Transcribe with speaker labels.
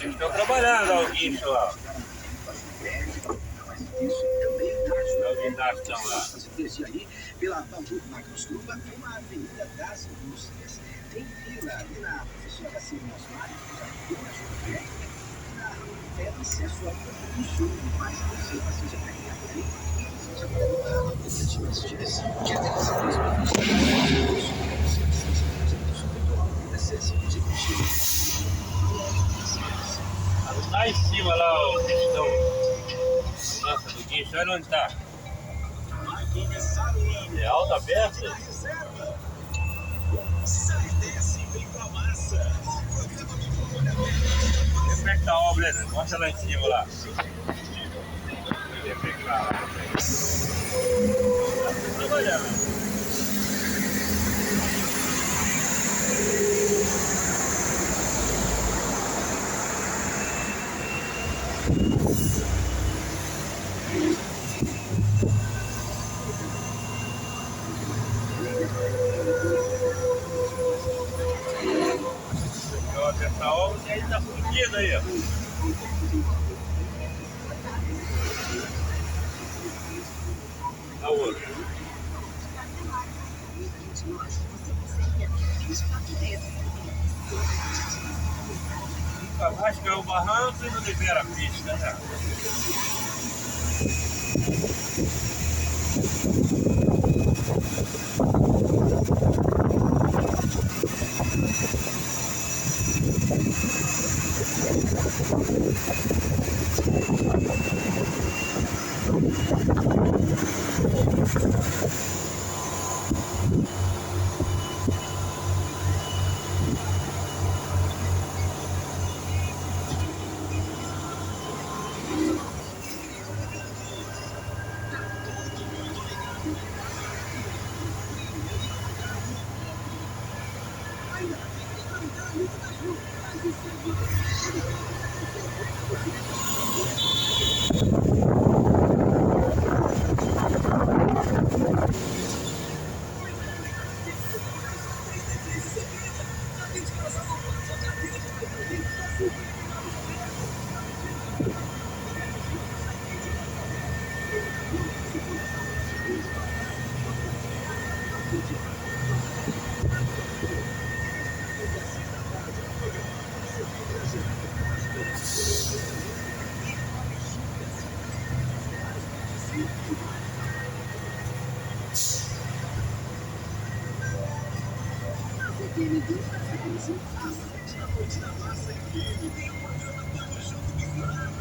Speaker 1: Eles estão trabalhando lá, o guincho lá. Os guindastes estão lá.
Speaker 2: Pela Bambu Macroscluba, uma avenida das indústrias. Tem fila ali na professora Serrinha, tem acesso ao campo do sul, mas você precisa pegar por aí e precisa perguntar essa direção. Que até essa mesma
Speaker 1: Lá em cima, lá, o pistão. Nossa, do guincho, olha onde tá. É alta aberta?
Speaker 2: Sai, desce e vem pra massa.
Speaker 1: Deixa eu perto da obra, né? Mostra lá em cima lá. Deixa eu pegar lá. Tá trabalhando. Essa obra aí tá fodida aí, ó. A outra. Nunca mais caiu o barranco e não libera a pista, né?
Speaker 2: Tem um programa todo junto misturado.